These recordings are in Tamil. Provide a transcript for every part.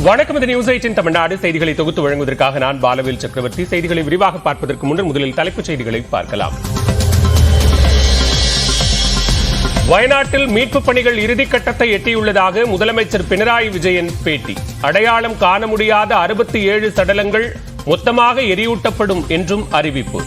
வணக்கம். இது நியூஸ் 8 தமிழ்நாடு செய்திகளை தொகுத்து வழங்குவதற்காக நான் பாலவேல் சக்கரவர்த்தி. செய்திகளை விரிவாக பார்ப்பதற்கு முன்னர் முதலில் தலைப்புச் செய்திகளை பார்க்கலாம். வயநாட்டில் மீட்புப் பணிகள் இறுதிக்கட்டத்தை எட்டியுள்ளதாக முதலமைச்சர் பினராயி விஜயன் பேட்டி. அடையாளம் காண முடியாத 67 சடலங்கள் மொத்தமாக எரியூட்டப்படும் என்றும் அறிவிப்பு.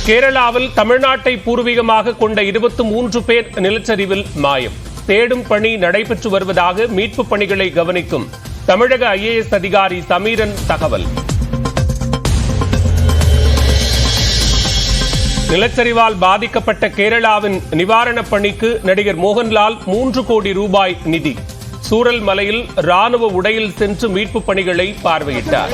கேரளாவில் தமிழ்நாட்டை பூர்வீகமாக கொண்ட 23 பேர் நிலச்சரிவில் மாயம். தேடும் பணி நடைபெற்று வருவதாக மீட்புப் பணிகளை கவனிக்கும் தமிழக IAS அதிகாரி சமீரன் தகவல். நிலச்சரிவால் பாதிக்கப்பட்ட கேரளாவின் நிவாரணப் பணிக்கு நடிகர் மோகன்லால் 3 கோடி ரூபாய் நிதி. சூரல் மலையில் ராணுவ உடையில் சென்று மீட்புப் பணிகளை பார்வையிட்டார்.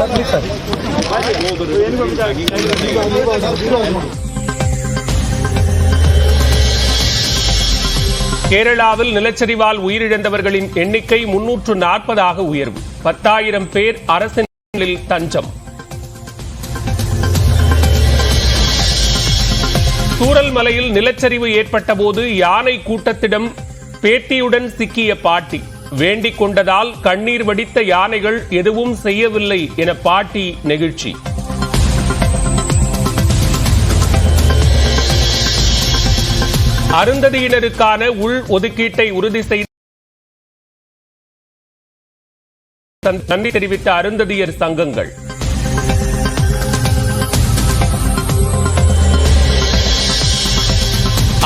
கேரளாவில் நிலச்சரிவால் உயிரிழந்தவர்களின் எண்ணிக்கை 340 உயர்வு. 10,000 பேர் அரசின் தஞ்சம். சூரல் மலையில் நிலச்சரிவு ஏற்பட்ட போது யானை கூட்டத்திடம் பேத்தியுடன் சிக்கிய பாட்டி. வேண்டிக் கொண்டதால் கண்ணீர் வடித்த யானைகள் எதுவும் செய்யவில்லை என பாட்டி நெகிழ்ச்சி. அருந்ததியினருக்கான உள் ஒதுக்கீட்டை உறுதி செய்து நன்றி தெரிவித்த அருந்ததியர் சங்கங்கள்.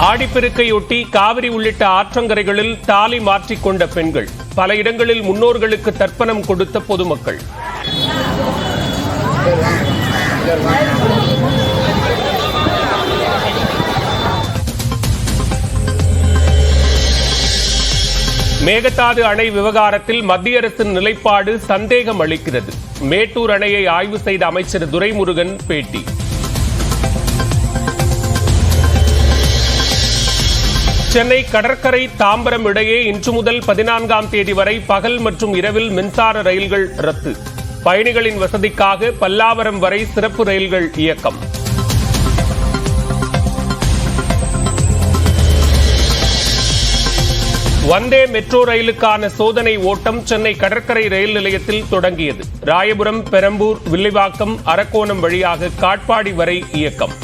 ஆடிப்பெருக்கையொட்டி காவிரி உள்ளிட்ட ஆற்றங்கரைகளில் தாலி மாற்றிக்கொண்ட பெண்கள். பல இடங்களில் முன்னோர்களுக்கு தர்ப்பணம் கொடுத்த பொதுமக்கள். மேகதாது அணை விவகாரத்தில் மத்திய அரசின் நிலைப்பாடு சந்தேகம் அளிக்கிறது. மேட்டூர் அணையை ஆய்வு செய்த அமைச்சர் துரைமுருகன் பேட்டி. சென்னை கடற்கரை தாம்பரம் இடையே இன்று முதல் 14ஆம் தேதி வரை பகல் மற்றும் இரவில் மின்சார ரயில்கள் ரத்து. பயணிகளின் வசதிக்காக பல்லாவரம் வரை சிறப்பு ரயில்கள் இயக்கம். வந்தே மெட்ரோ ரயிலுக்கான சோதனை ஓட்டம் சென்னை கடற்கரை ரயில் நிலையத்தில் தொடங்கியது. ராயபுரம், பெரம்பூர், வில்லிவாக்கம், அரக்கோணம் வழியாக காட்பாடி வரை இயக்கம்.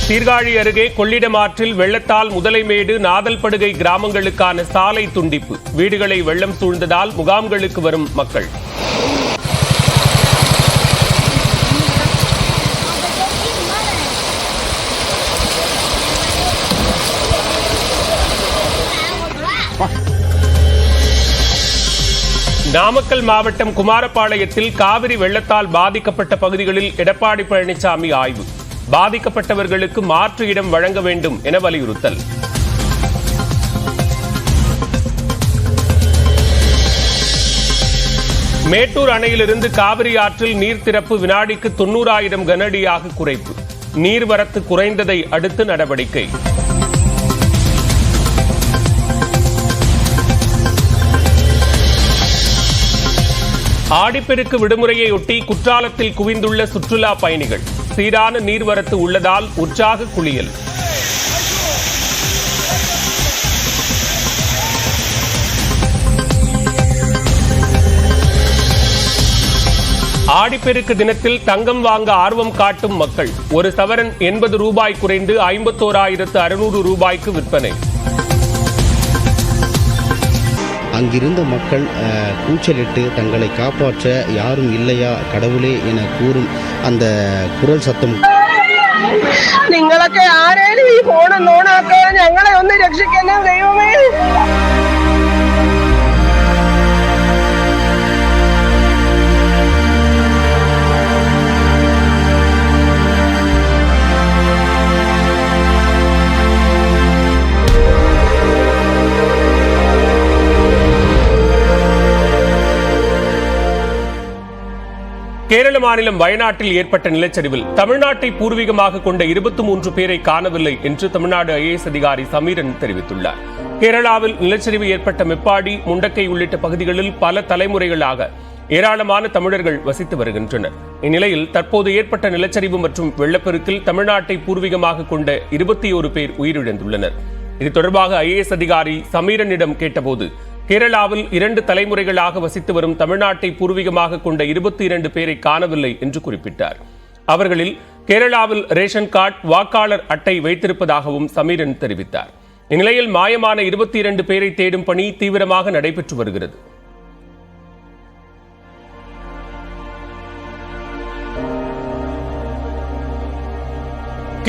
சீர்காழி அருகே கொள்ளிடம் ஆற்றில் வெள்ளத்தால் முதலைமேடு, நாதல்படுகை கிராமங்களுக்கான சாலை துண்டிப்பு. வீடுகளை வெள்ளம் சூழ்ந்ததால் முகாம்களுக்கு வரும் மக்கள். நாமக்கல் மாவட்டம் குமாரபாளையத்தில் காவிரி வெள்ளத்தால் பாதிக்கப்பட்ட பகுதிகளில் எடப்பாடி பழனிசாமி ஆய்வு. பாதிக்கப்பட்டவர்களுக்கு மாற்று இடம் வழங்க வேண்டும் என வலியுறுத்தல். மேட்டூர் அணையிலிருந்து காவிரி ஆற்றில் நீர் திறப்பு வினாடிக்கு 90,000 கனஅடியாக குறைப்பு. நீர்வரத்து குறைந்ததை அடுத்து நடவடிக்கை. ஆடிப்பெருக்கு விடுமுறையொட்டி குற்றாலத்தில் குவிந்துள்ள சுற்றுலா பயணிகள். சீரான நீர்வரத்து உள்ளதால் உற்சாக குளியல். ஆடிப்பெருக்கு தினத்தில் தங்கம் வாங்க ஆர்வம் காட்டும் மக்கள். ஒரு சவரன் 80 ரூபாய் குறைந்து 51,600 ரூபாய்க்கு விற்பனை. அங்கிருந்த மக்கள் கூச்சலிட்டு தங்களை காப்பாற்ற யாரும் இல்லையா கடவுளே என கூறும் அந்த குரல் சத்தம். നിങ്ങളൊക്കെ ആരേലും ഈ ഫോൺ ഓണാക്കുക, ഞങ്ങളെ ഒന്ന് രക്ഷിക്കണം ദൈവമേ. கேரள மாநிலம் வயநாட்டில் ஏற்பட்ட நிலச்சரிவில் தமிழ்நாட்டை பூர்வீகமாக கொண்ட 23 பேரை காணவில்லை என்று தமிழ்நாடு IAS அதிகாரி சமீரன் தெரிவித்துள்ளார். கேரளாவில் நிலச்சரிவு ஏற்பட்ட மெப்பாடி, முண்டக்கை உள்ளிட்ட பகுதிகளில் பல தலைமுறைகளாக ஏராளமான தமிழர்கள் வசித்து வருகின்றனர். இந்நிலையில் தற்போது ஏற்பட்ட நிலச்சரிவு மற்றும் வெள்ளப்பெருக்கில் தமிழ்நாட்டை பூர்வீகமாக கொண்ட 21 பேர் உயிரிழந்துள்ளனர். இது தொடர்பாக IAS அதிகாரி சமீரனிடம் கேட்டபோது, கேரளாவில் 2 தலைமுறைகளாக வசித்து வரும் தமிழ்நாட்டை பூர்வீகமாக கொண்ட 22 பேரை காணவில்லை என்று குறிப்பிட்டார். அவர்களில் கேரளாவில் ரேஷன் கார்டு, வாக்காளர் அட்டை வைத்திருப்பதாகவும் சமீரன் தெரிவித்தார். இந்நிலையில் மாயமான 22 பேரை தேடும் பணி தீவிரமாக நடைபெற்று வருகிறது.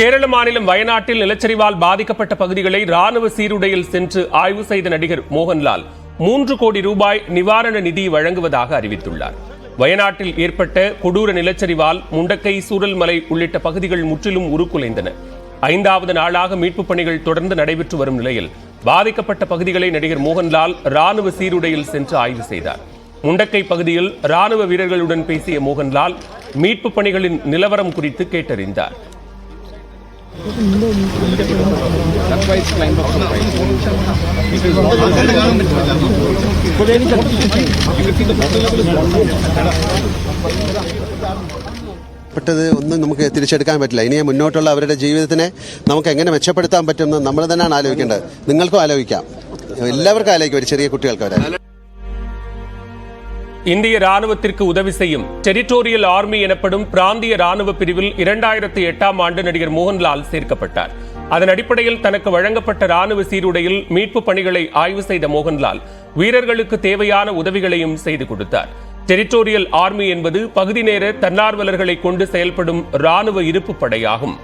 கேரள மாநிலம் வயநாட்டில் நிலச்சரிவால் பாதிக்கப்பட்ட பகுதிகளை ராணுவ சீருடையில் சென்று ஆய்வு செய்த நடிகர் மோகன்லால் 3 கோடி ரூபாய் நிவாரண நிதி வழங்குவதாக அறிவித்துள்ளார். வயநாட்டில் ஏற்பட்ட கொடூர நிலச்சரிவால் முண்டக்கை, சூரல்மலை உள்ளிட்ட பகுதிகள் முற்றிலும் உருக்குலைந்தன. 5வது நாளாக மீட்புப் பணிகள் தொடர்ந்து நடைபெற்று வரும் நிலையில் பாதிக்கப்பட்ட பகுதிகளை நடிகர் மோகன்லால் ராணுவ சீருடையில் சென்று ஆய்வு செய்தார். முண்டக்கை பகுதியில் ராணுவ வீரர்களுடன் பேசிய மோகன்லால் மீட்புப் பணிகளின் நிலவரம் குறித்து கேட்டறிந்தார். ഒന്നും നമുക്ക് തിരിച്ചെടുക്കാൻ പറ്റില്ല. ഇനി മുന്നോട്ടുള്ള അവരുടെ ജീവിതത്തിനെ നമുക്ക് എങ്ങനെ മെച്ചപ്പെടുത്താൻ പറ്റുമെന്ന് നമ്മൾ തന്നെയാണ് ആലോചിക്കേണ്ടത്. നിങ്ങൾക്കും ആലോചിക്കാം, എല്ലാവർക്കും ആലോചിക്കാം, ഒരു ചെറിയ കുട്ടികൾക്ക് വരെ. இந்திய ராணுவத்திற்கு உதவி செய்யும் டெரிட்டோரியல் ஆர்மி எனப்படும் பிராந்திய ராணுவ பிரிவில் 2008ஆம் ஆண்டு நடிகர் மோகன்லால் சேர்க்கப்பட்டார். அதன் அடிப்படையில் தனக்கு வழங்கப்பட்ட ராணுவ சீருடையில் மீட்பு பணிகளை ஆய்வு செய்த மோகன்லால் வீரர்களுக்கு தேவையான உதவிகளையும் செய்து கொடுத்தார். டெரிட்டோரியல் ஆர்மி என்பது பகுதி நேர தன்னார்வலர்களை கொண்டு செயல்படும் ராணுவ இருப்பு படையாகும்.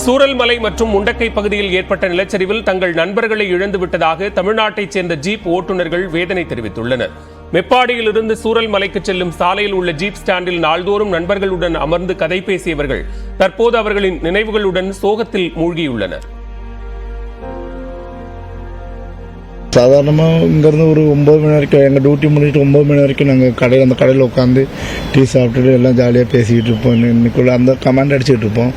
சூரல்மலை மற்றும் முண்டக்கை பகுதியில் ஏற்பட்ட நிலச்சரிவில் தங்கள் நண்பர்களை இழந்துவிட்டதாக தமிழ்நாட்டைச் சேர்ந்த ஜீப் ஓட்டுநர்கள் வேதனை தெரிவித்துள்ளனர். மெப்பாடியிலிருந்து சூரல்மலைக்கு செல்லும் சாலையில் உள்ள ஜீப் ஸ்டாண்டில் நாள்தோறும் நண்பர்களுடன் அமர்ந்து கதை பேசியவர்கள் தற்போது அவர்களின் நினைவுகளுடன் சோகத்தில் மூழ்கியுள்ளனர். சாதாரணமாக இங்கேருந்து ஒரு 9 மணி வரைக்கும் எங்கள் டியூட்டி முடிச்சுட்டு 9 மணி வரைக்கும் நாங்கள் அந்த கடையில் உட்காந்து டீ சாப்பிட்டுட்டு எல்லாம் ஜாலியாக பேசிக்கிட்டு இருப்போம். இன்னைக்குள்ள அந்த கமாண்ட் அடிச்சுட்டு இருப்போம்.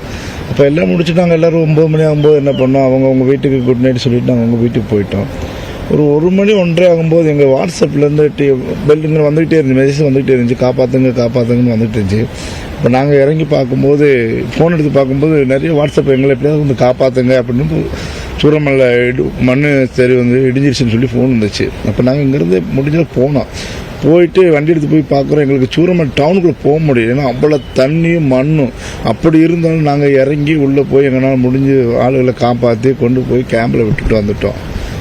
அப்போ எல்லாம் முடிச்சுட்டு நாங்கள் எல்லோரும் 9 மணி ஆகும்போது என்ன பண்ணோம், அவங்க வீட்டுக்கு குட் நைட் சொல்லிட்டு நாங்கள் அவங்க வீட்டுக்கு போயிட்டோம். ஒரு 1 மணி 1:30 ஆகும்போது எங்கள் வாட்ஸ்அப்லேருந்து பெல்லுங்க வந்துக்கிட்டே இருந்துச்சு, மெசேஜ் வந்துக்கிட்டே இருந்துச்சு, காப்பாற்றுங்கன்னு வந்துட்டு இருந்துச்சு. இப்போ நாங்கள் இறங்கி பார்க்கும்போது, ஃபோன் எடுத்து பார்க்கும்போது நிறைய வாட்ஸ்அப் எங்களை எப்படியாவது வந்து காப்பாற்றுங்க அப்படின்னு சூரமல்ல மண் சரி வந்து இடிஞ்சிருச்சுன்னு சொல்லி ஃபோன் வந்துச்சு. அப்போ நாங்கள் இங்கேருந்து முடிஞ்சதை போயிட்டு வண்டி எடுத்து போய் பார்க்குறோம். எங்களுக்கு சூரமல் டவுனுக்குள்ளே போக முடியும், ஏன்னா அவ்வளோ தண்ணியும் மண்ணும். அப்படி இருந்தாலும் நாங்கள் இறங்கி உள்ளே போய் எங்களால் முடிஞ்சு ஆளுகளை காப்பாற்றி கொண்டு போய் கேம்பில் விட்டுட்டு வந்துட்டோம்.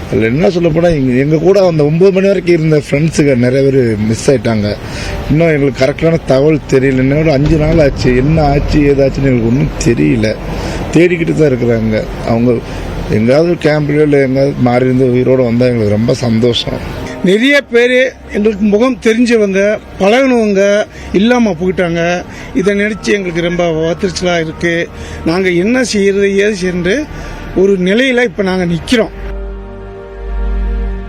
அதில் என்ன சொல்லப்போனால் எங்கள் கூட அந்த 9 மணி வரைக்கும் இருந்த ஃப்ரெண்ட்ஸுங்க நிறைய பேர் மிஸ் ஆகிட்டாங்க. இன்னும் எங்களுக்கு கரெக்டான தகவல் தெரியல. இன்னும் ஒரு 5 நாள் ஆச்சு, என்ன ஆச்சு ஏதாச்சுன்னு எங்களுக்கு ஒன்றும் தெரியல. தேடிக்கிட்டு தான் இருக்கிறாங்க. அவங்க எங்காவது கேம்பில் இல்லை எங்காவது மாறி இருந்து உயிரோடு வந்தால் எங்களுக்கு ரொம்ப சந்தோஷம். நிறைய பேர் எங்களுக்கு முகம் தெரிஞ்சவங்க, பழகினவங்க இல்லாமல் போயிட்டாங்க. இதை நினைச்சு எங்களுக்கு ரொம்ப வத்திரிச்சலாக இருக்குது. நாங்கள் என்ன செய்யறது ஏது செய்யறது ஒரு நிலையில் இப்போ நாங்கள் நிற்கிறோம்.